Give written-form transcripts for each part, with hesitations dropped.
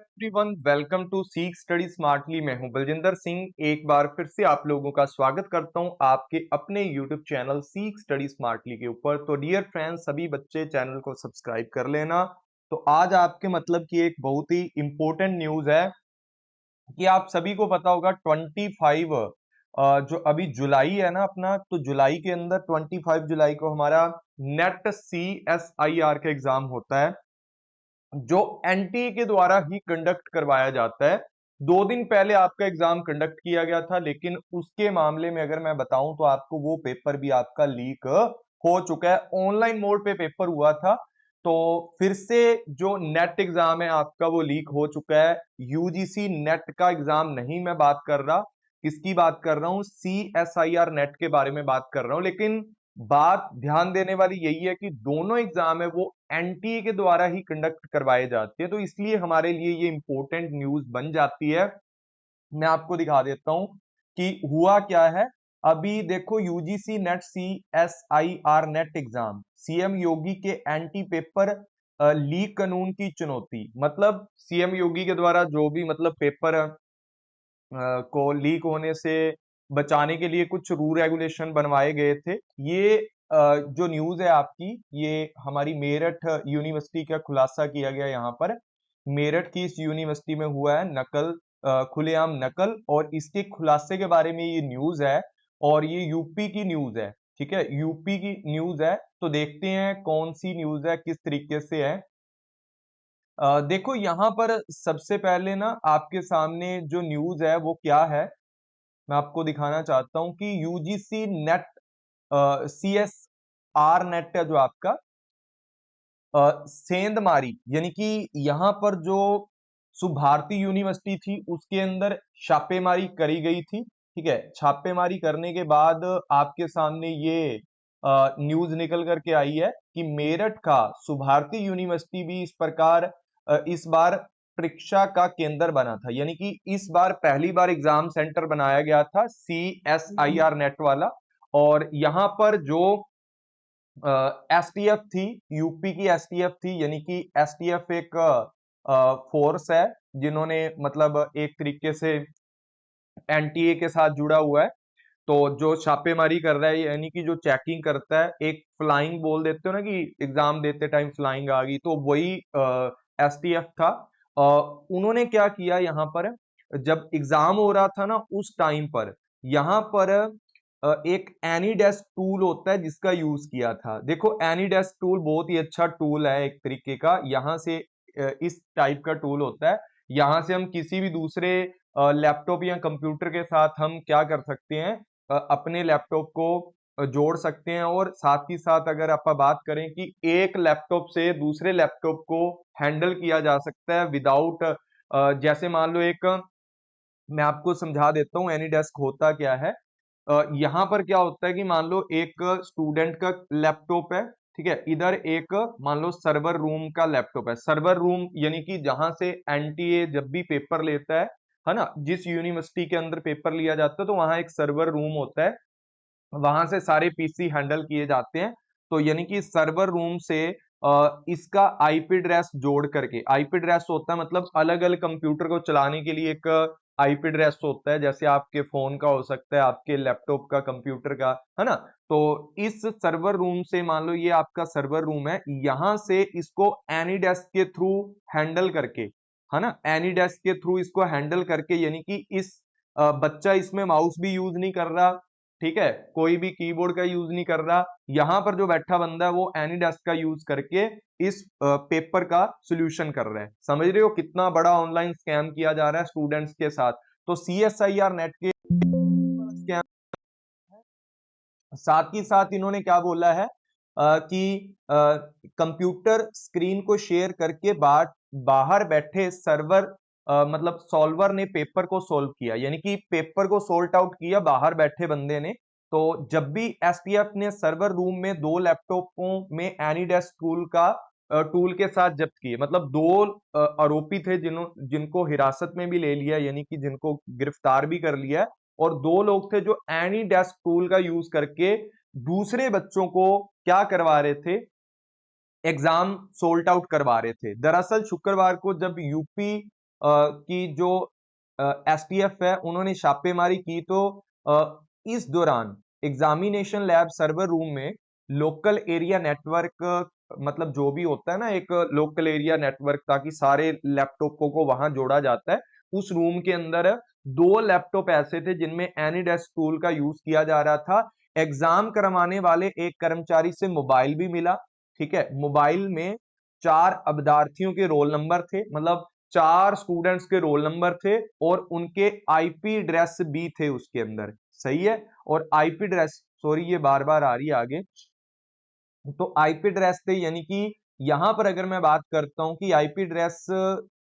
Everyone, welcome to सीख study smartly. मैं हूं बलजिंदर सिंह। एक बार फिर से आप लोगों का स्वागत करता हूं आपके अपने यूट्यूब चैनल सीख स्टडी स्मार्टली के ऊपर। तो डियर फ्रेंड्स, सभी बच्चे चैनल को सब्सक्राइब कर लेना। तो आज आपके मतलब की एक बहुत ही इंपॉर्टेंट न्यूज है कि आप सभी को पता होगा 25 जो अभी जुलाई है ना अपना, तो जुलाई के अंदर 25 जुलाई को हमारा नेट CSIR का एग्जाम होता है, जो एनटीए के द्वारा ही कंडक्ट करवाया जाता है। 2 दिन पहले आपका एग्जाम कंडक्ट किया गया था, लेकिन उसके मामले में अगर मैं बताऊं तो आपको वो पेपर भी आपका लीक हो चुका है। ऑनलाइन मोड पे पेपर हुआ था, तो फिर से जो नेट एग्जाम है आपका वो लीक हो चुका है। यूजीसी नेट का एग्जाम नहीं मैं बात कर रहा, किसकी बात कर रहा हूं, CSIR नेट के बारे में बात कर रहा हूं। लेकिन बात ध्यान देने वाली यही है कि दोनों एग्जाम है वो एनटीए के द्वारा ही कंडक्ट करवाए जाते हैं, तो इसलिए हमारे लिए ये इंपॉर्टेंट न्यूज बन जाती है। मैं आपको दिखा देता हूं कि हुआ क्या है। अभी देखो, UGC NET CSIR NET exam, CM Yogi के एंटी पेपर लीक कानून की चुनौती। मतलब सीएम योगी के द्वारा जो भी मतलब पेपर को लीक होने से बचाने के लिए कुछ रूल रेगुलेशन बनवाए गए थे। ये जो न्यूज है आपकी, ये हमारी मेरठ यूनिवर्सिटी का खुलासा किया गया यहाँ पर। मेरठ की इस यूनिवर्सिटी में हुआ है नकल, खुलेआम नकल, और इसके खुलासे के बारे में ये न्यूज है। और ये यूपी की न्यूज है, ठीक है, यूपी की न्यूज है। तो देखते हैं कौन सी न्यूज है, किस तरीके से है। देखो यहाँ पर सबसे पहले ना आपके सामने जो न्यूज है वो क्या है, मैं आपको दिखाना चाहता हूं कि यूजीसी नेट CSR नेट है जो आपका सेंधमारी, यानी कि यहाँ पर जो सुभारती यूनिवर्सिटी थी उसके अंदर छापेमारी करी गई थी। ठीक है, छापेमारी करने के बाद आपके सामने ये न्यूज निकल करके आई है कि मेरठ का सुभारती यूनिवर्सिटी भी इस प्रकार इस बार परीक्षा का केंद्र बना था। यानी कि इस बार पहली बार एग्जाम सेंटर बनाया गया था CSIR नेट वाला। और यहाँ पर जो एसटीएफ थी, यूपी की एसटीएफ थी, यानी कि एसटीएफ एक फोर्स है जिन्होंने मतलब एक तरीके से एनटीए के साथ जुड़ा हुआ है। तो जो छापेमारी कर रहा है, यानी कि जो चेकिंग करता है, एक फ्लाइंग बोल देते हो ना कि एग्जाम देते टाइम फ्लाइंग आ गई, तो वही एसटीएफ था। उन्होंने क्या किया यहाँ पर, जब एग्जाम हो रहा था ना उस टाइम पर यहाँ पर एक एनीडेस्क टूल होता है जिसका यूज किया था। देखो, एनीडेस्क टूल बहुत ही अच्छा टूल है एक तरीके का। यहाँ से इस टाइप का टूल होता है, यहाँ से हम किसी भी दूसरे लैपटॉप या कंप्यूटर के साथ हम क्या कर सकते हैं, अपने लैपटॉप को जोड़ सकते हैं। और साथ ही साथ अगर आप बात करें कि एक लैपटॉप से दूसरे लैपटॉप को हैंडल किया जा सकता है विदाउट, जैसे मान लो एक, मैं आपको समझा देता हूँ एनीडेस्क होता क्या है। यहाँ पर क्या होता है कि मान लो एक स्टूडेंट का लैपटॉप है, ठीक है, इधर एक मान लो सर्वर रूम का लैपटॉप है। सर्वर रूम यानी कि जहां से एनटीए जब भी पेपर लेता है ना, जिस यूनिवर्सिटी के अंदर पेपर लिया जाता है तो वहां एक सर्वर रूम होता है, वहां से सारे पीसी हैंडल किए जाते हैं। तो यानी कि सर्वर रूम से इसका आईपी एड्रेस जोड़ करके, आईपी एड्रेस होता है मतलब अलग अलग कंप्यूटर को चलाने के लिए एक आईपी एड्रेस होता है, जैसे आपके फोन का हो सकता है, आपके लैपटॉप का, कंप्यूटर का, है ना। तो इस सर्वर रूम से, मान लो ये आपका सर्वर रूम है, यहां से इसको एनीडेस्क के थ्रू हैंडल करके, है ना, एनीडेस्क के थ्रू इसको हैंडल करके, यानी कि इस बच्चा इसमें माउस भी यूज नहीं कर रहा, ठीक है, कोई भी कीबोर्ड का यूज नहीं कर रहा। यहां पर जो बैठा बंदा है वो एनीडेस्क का यूज करके इस पेपर का सॉल्यूशन कर रहा है। समझ रहे हो कितना बड़ा ऑनलाइन स्कैम किया जा रहा है स्टूडेंट्स के साथ। तो CSIR नेट के स्कैम, साथ ही साथ इन्होंने क्या बोला है कि कंप्यूटर स्क्रीन को शेयर करके बाहर बैठे सर्वर, मतलब सॉल्वर ने पेपर को सॉल्व किया, यानी कि पेपर को सोल्ट आउट किया बाहर बैठे बंदे ने। तो जब भी एसटीएफ ने सर्वर रूम में 2 लैपटॉपों में एनीडेस्क टूल के साथ जब्त किए, मतलब 2 आरोपी थे जिनको हिरासत में भी ले लिया, यानी कि जिनको गिरफ्तार भी कर लिया। और 2 लोग थे जो एनी डेस्क टूल का यूज करके दूसरे बच्चों को क्या करवा रहे थे, एग्जाम सोल्ट आउट करवा रहे थे। दरअसल शुक्रवार को जब यूपी कि जो एसटीएफ है उन्होंने छापेमारी की, तो इस दौरान एग्जामिनेशन लैब सर्वर रूम में लोकल एरिया नेटवर्क, मतलब जो भी होता है ना एक लोकल एरिया नेटवर्क, ताकि सारे लैपटॉपों को वहां जोड़ा जाता है, उस रूम के अंदर 2 लैपटॉप ऐसे थे जिनमें एनीडेस्क टूल का यूज किया जा रहा था। एग्जाम करवाने वाले एक कर्मचारी से मोबाइल भी मिला। ठीक है, मोबाइल में 4 अभ्यर्थियों के रोल नंबर थे, मतलब 4 स्टूडेंट्स के रोल नंबर थे, और उनके आईपी एड्रेस भी थे उसके अंदर। सही है, और आईपी एड्रेस, सॉरी ये बार बार आ रही है आगे, तो आईपी एड्रेस थे, यानी कि यहां पर अगर मैं बात करता हूं कि आईपी एड्रेस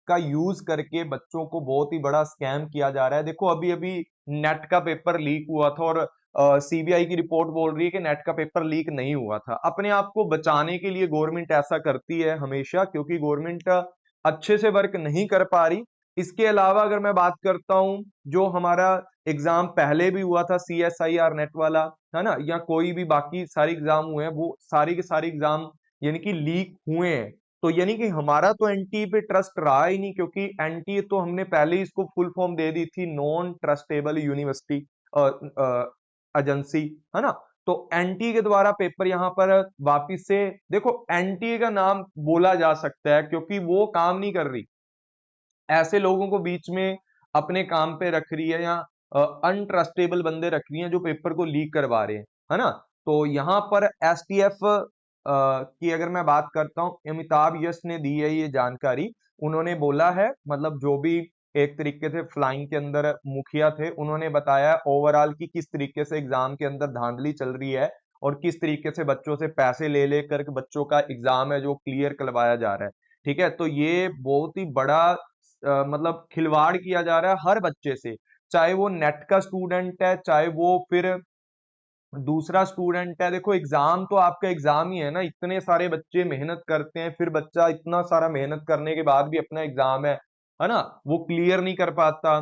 का यूज करके बच्चों को बहुत ही बड़ा स्कैम किया जा रहा है। देखो अभी अभी नेट का पेपर लीक हुआ था, और सीबीआई की रिपोर्ट बोल रही है कि नेट का पेपर लीक नहीं हुआ था। अपने आप को बचाने के लिए गवर्नमेंट ऐसा करती है हमेशा, क्योंकि गवर्नमेंट अच्छे से वर्क नहीं कर पा रही। इसके अलावा अगर मैं बात करता हूं, जो हमारा एग्जाम पहले भी हुआ था सीएसआईआर नेट वाला, है ना, या कोई भी बाकी सारे एग्जाम हुए हैं, वो सारे के सारे एग्जाम यानी कि लीक हुए हैं। तो यानी कि हमारा तो एनटीए पे ट्रस्ट रहा ही नहीं, क्योंकि एनटीए तो हमने पहले ही इसको फुल फॉर्म दे दी थी, नॉन ट्रस्टेबल यूनिवर्सिटी एजेंसी, है ना। तो एनटीए के द्वारा पेपर यहाँ पर वापिस से, देखो एनटीए का नाम बोला जा सकता है क्योंकि वो काम नहीं कर रही, ऐसे लोगों को बीच में अपने काम पे रख रही है, या अनट्रस्टेबल बंदे रख रही हैं जो पेपर को लीक करवा रहे हैं, है ना। तो यहाँ पर एसटीएफ की अगर मैं बात करता हूँ, अमिताभ यश ने दी है ये जानकारी। उन्होंने बोला है, मतलब जो भी एक तरीके से फ्लाइंग के अंदर मुखिया थे, उन्होंने बताया ओवरऑल की किस तरीके से एग्जाम के अंदर धांधली चल रही है, और किस तरीके से बच्चों से पैसे ले लेकर बच्चों का एग्जाम है जो क्लियर करवाया जा रहा है। ठीक है, तो ये बहुत ही बड़ा मतलब खिलवाड़ किया जा रहा है हर बच्चे से, चाहे वो नेट का स्टूडेंट है, चाहे वो फिर दूसरा स्टूडेंट है। देखो एग्जाम तो आपका एग्जाम ही है ना, इतने सारे बच्चे मेहनत करते हैं, फिर बच्चा इतना सारा मेहनत करने के बाद भी अपना एग्जाम है ना, वो क्लियर नहीं कर पाता।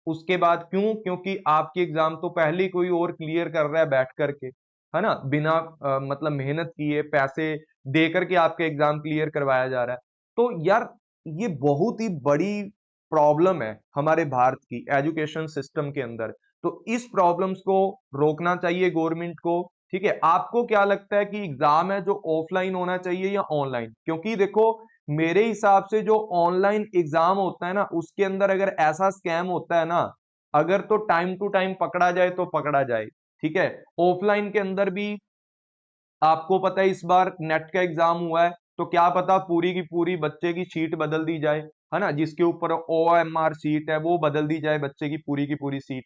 उसके बाद क्यों? क्योंकि आपके एग्जाम तो पहले ही कोई और क्लियर कर रहा है बैठ करके, है ना, बिना मतलब मेहनत किए पैसे दे करके आपका एग्जाम क्लियर करवाया जा रहा है। तो यार ये बहुत ही बड़ी प्रॉब्लम है हमारे भारत की एजुकेशन सिस्टम के अंदर। तो इस प्रॉब्लम्स को रोकना चाहिए गवर्नमेंट को। ठीक है, आपको क्या लगता है कि एग्जाम है जो ऑफलाइन होना चाहिए या ऑनलाइन? क्योंकि देखो मेरे हिसाब से जो ऑनलाइन एग्जाम होता है ना, उसके अंदर अगर ऐसा स्कैम होता है ना, अगर तो टाइम टू टाइम पकड़ा जाए तो पकड़ा जाए। ठीक है, ऑफलाइन के अंदर भी आपको पता है इस बार नेट का एग्जाम हुआ है, तो क्या पता पूरी की पूरी बच्चे की सीट बदल दी जाए, है ना, जिसके ऊपर ओएमआर सीट है वो बदल दी जाए, बच्चे की पूरी सीट।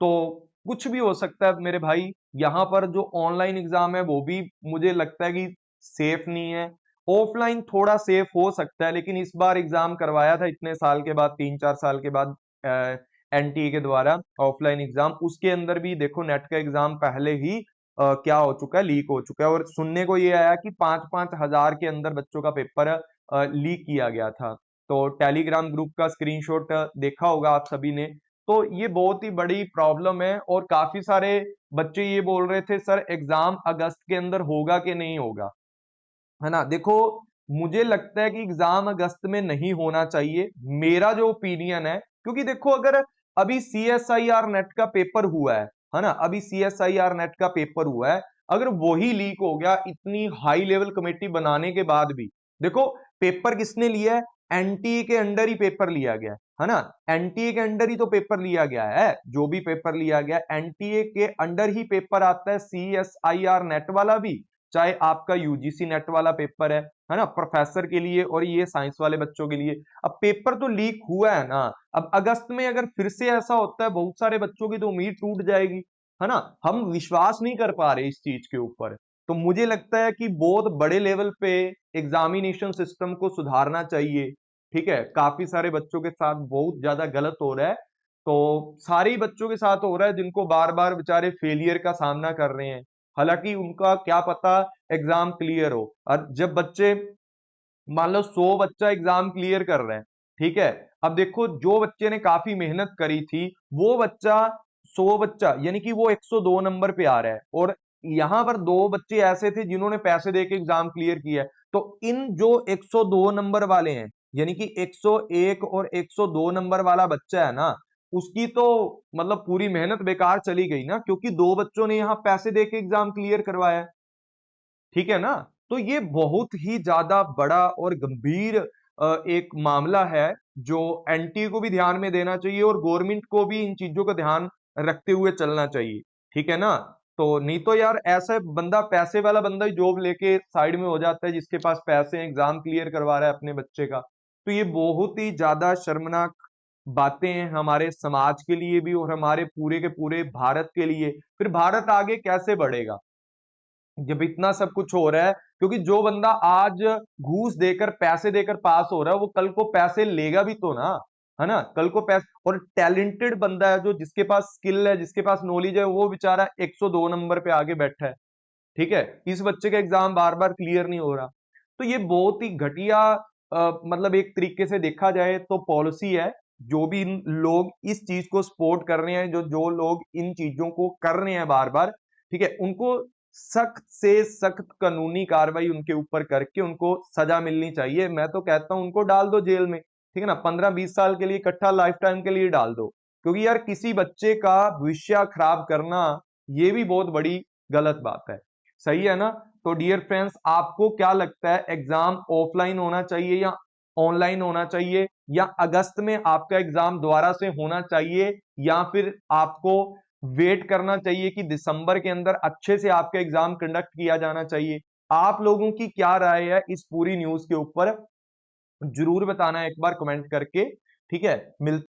तो कुछ भी हो सकता है मेरे भाई। यहाँ पर जो ऑनलाइन एग्जाम है वो भी मुझे लगता है कि सेफ नहीं है। ऑफलाइन थोड़ा सेफ हो सकता है, लेकिन इस बार एग्जाम करवाया था इतने साल के बाद, 3-4 साल के बाद एनटीए के द्वारा ऑफलाइन एग्जाम, उसके अंदर भी देखो नेट का एग्जाम पहले ही क्या हो चुका है, लीक हो चुका है। और सुनने को ये आया कि 5-5 हजार के अंदर बच्चों का पेपर लीक किया गया था। तो टेलीग्राम ग्रुप का स्क्रीनशॉट देखा होगा आप सभी ने। तो ये बहुत ही बड़ी प्रॉब्लम है, और काफी सारे बच्चे ये बोल रहे थे सर एग्जाम अगस्त के अंदर होगा कि नहीं होगा, है ना। देखो मुझे लगता है कि एग्जाम अगस्त में नहीं होना चाहिए, मेरा जो ओपिनियन है, क्योंकि देखो अगर अभी सीएसआईआर नेट का पेपर हुआ है ना, अभी सीएसआईआर नेट का पेपर हुआ है, अगर वही लीक हो गया इतनी हाई लेवल कमेटी बनाने के बाद भी, देखो पेपर किसने लिया है? एनटीए के अंडर ही पेपर लिया गया है ना, एनटीए के अंडर ही तो पेपर लिया गया है। जो भी पेपर लिया गया एनटीए के अंडर ही पेपर आता है, सीएसआईआर नेट वाला भी, चाहे आपका यूजीसी नेट वाला पेपर है ना, प्रोफेसर के लिए और ये साइंस वाले बच्चों के लिए। अब पेपर तो लीक हुआ है ना, अब अगस्त में अगर फिर से ऐसा होता है, बहुत सारे बच्चों की तो उम्मीद टूट जाएगी, है ना। हम विश्वास नहीं कर पा रहे इस चीज के ऊपर। तो मुझे लगता है कि बहुत बड़े लेवल पे एग्जामिनेशन सिस्टम को सुधारना चाहिए। ठीक है, काफी सारे बच्चों के साथ बहुत ज्यादा गलत हो रहा है, तो सारे ही बच्चों के साथ हो रहा है जिनको बार बार बेचारे फेलियर का सामना कर रहे हैं, हालांकि उनका क्या पता एग्जाम क्लियर हो। और जब बच्चे, मान लो 100 बच्चा एग्जाम क्लियर कर रहे हैं, ठीक है, अब देखो जो बच्चे ने काफी मेहनत करी थी, वो बच्चा 100 बच्चा यानी कि वो 102 नंबर पे आ रहा है, और यहां पर 2 बच्चे ऐसे थे जिन्होंने पैसे दे के एग्जाम क्लियर किया है। तो इन जो 102 नंबर वाले हैं, यानी कि 101 और 102 नंबर वाला बच्चा है ना, उसकी तो मतलब पूरी मेहनत बेकार चली गई ना, क्योंकि दो बच्चों ने यहां पैसे दे के एग्जाम क्लियर करवाया है। ठीक है ना। तो ये बहुत ही ज्यादा बड़ा और गंभीर एक मामला है, जो एनटीए को भी ध्यान में देना चाहिए और गवर्नमेंट को भी इन चीजों का ध्यान रखते हुए चलना चाहिए। ठीक है ना। तो नहीं तो यार ऐसा बंदा, पैसे वाला बंदा ही जॉब लेके साइड में हो जाता है, जिसके पास पैसे हैं, एग्जाम क्लियर करवा रहा है अपने बच्चे का। तो ये बहुत ही ज्यादा शर्मनाक बातें हैं हमारे समाज के लिए भी और हमारे पूरे के पूरे भारत के लिए। फिर भारत आगे कैसे बढ़ेगा जब इतना सब कुछ हो रहा है? क्योंकि जो बंदा आज घूस देकर, पैसे देकर पास हो रहा है, वो कल को पैसे लेगा भी तो ना, है ना। कल को पैसे, और टैलेंटेड बंदा है जो, जिसके पास स्किल है, जिसके पास नॉलेज है, वो बेचारा 102 नंबर पे आगे बैठा है। ठीक है, इस बच्चे का एग्जाम बार बार क्लियर नहीं हो रहा। तो ये बहुत ही घटिया मतलब एक तरीके से देखा जाए तो पॉलिसी है। जो भी इन लोग इस चीज को सपोर्ट कर रहे हैं, जो जो लोग इन चीजों को कर रहे हैं बार बार, ठीक है, उनको सख्त से सख्त कानूनी कार्रवाई उनके ऊपर करके उनको सजा मिलनी चाहिए। मैं तो कहता हूं उनको डाल दो जेल में, ठीक है ना, 15-20 साल के लिए, इकट्ठा लाइफ टाइम के लिए डाल दो। क्योंकि यार किसी बच्चे का भविष्य खराब करना, ये भी बहुत बड़ी गलत बात है। सही है ना। तो डियर फ्रेंड्स, आपको क्या लगता है, एग्जाम ऑफलाइन होना चाहिए या ऑनलाइन होना चाहिए, या अगस्त में आपका एग्जाम दोबारा से होना चाहिए, या फिर आपको वेट करना चाहिए कि दिसंबर के अंदर अच्छे से आपका एग्जाम कंडक्ट किया जाना चाहिए? आप लोगों की क्या राय है इस पूरी न्यूज के ऊपर, जरूर बताना एक बार कमेंट करके। ठीक है, मिलते